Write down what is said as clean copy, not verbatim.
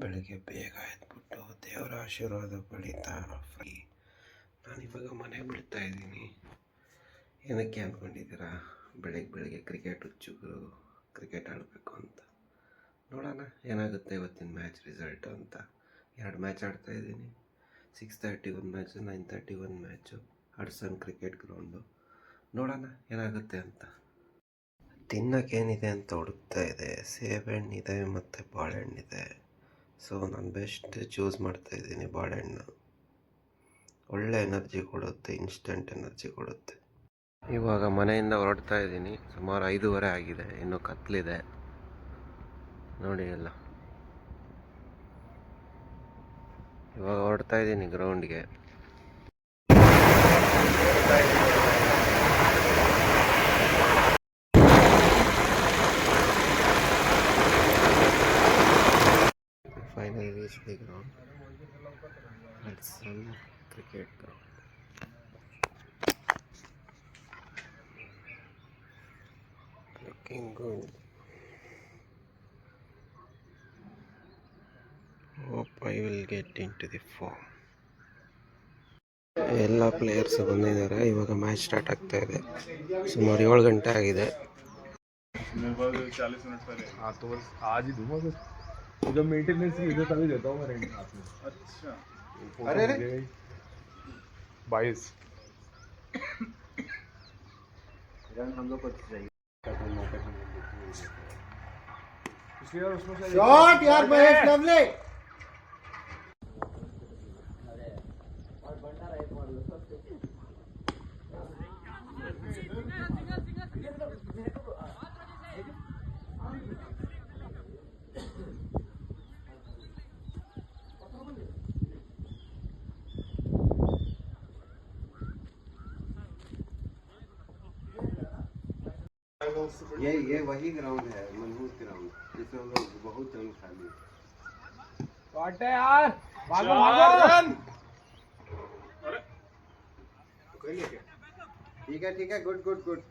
ಬೆಳಗ್ಗೆ ಬೇಗ ಎದ್ಬಿಟ್ಟು ದೇವರ ಆಶೀರ್ವಾದ ಪಡೀತಾ ನಾನಿವಾಗ ಮನೆಗೆ ಬಿಡ್ತಾ ಇದ್ದೀನಿ. ಏನಕ್ಕೆ ಅಂದ್ಕೊಂಡಿದ್ದೀರಾ? ಬೆಳಗ್ಗೆ ಕ್ರಿಕೆಟ್ ಹುಚ್ಚುಗಳು ಕ್ರಿಕೆಟ್ ಆಡಬೇಕು ಅಂತ. ನೋಡೋಣ ಏನಾಗುತ್ತೆ ಇವತ್ತಿನ ಮ್ಯಾಚ್ ರಿಸಲ್ಟು ಅಂತ. 2 ಮ್ಯಾಚ್ ಆಡ್ತಾಯಿದ್ದೀನಿ. 6:30 ಒಂದು ಮ್ಯಾಚು, 9:30 ಒಂದು ಮ್ಯಾಚು. Hudson cricket ground. ನೋಡೋಣ ಏನಾಗುತ್ತೆ ಅಂತ. ತಿನ್ನೋಕ್ಕೇನಿದೆ ಅಂತ ಹುಡುಕ್ತಾ ಇದೆ. ಸೇಬೆಹಣ್ಣಿದೆ ಮತ್ತು ಬಾಳೆಹಣ್ಣಿದೆ. ಸೊ ನಾನು ಬೆಸ್ಟ್ ಚೂಸ್ ಮಾಡ್ತಾಯಿದ್ದೀನಿ ಬಾಳೆಹಣ್ಣು. ಒಳ್ಳೆ ಎನರ್ಜಿ ಕೊಡುತ್ತೆ, ಇನ್ಸ್ಟೆಂಟ್ ಎನರ್ಜಿ ಕೊಡುತ್ತೆ. ಇವಾಗ ಮನೆಯಿಂದ ಹೊರಡ್ತಾ ಇದ್ದೀನಿ. ಸುಮಾರು 5:30 ಆಗಿದೆ. ಇನ್ನೂ ಕತ್ತಲಿದೆ ನೋಡಿ ಎಲ್ಲ. ಇವಾಗ ಹೊರಡ್ತಾ ಇದ್ದೀನಿ ಗ್ರೌಂಡ್ಗೆ. Finally reached the ground. Let's some cricket ground. Looking good. Hope I will get into the form. ಎಲ್ಲ ಪ್ಲೇಯರ್ಸ್ ಬಂದಿದ್ದಾರೆ. ಇವಾಗ ಮ್ಯಾಚ್ ಸ್ಟಾರ್ಟ್ ಆಗ್ತಾ ಇದೆ. ಸುಮಾರು 7 ಗಂಟೆ ಆಗಿದೆ. हाँ तो बस आज ही दूंगा फिर जब मेंटेनेंस की इधर तभी देता हूँ मैं रेंट हाथ में. अच्छा अरे 22 हम लोग को चाहिए यार उसमें शॉट यार महेश लवली ये वही ग्राउंड है, मनहूस ग्राउंड, जिसमें हम लोग बहुत जंग खाली. काटे यार भागो भागो. ठीक है गुड गुड गुड.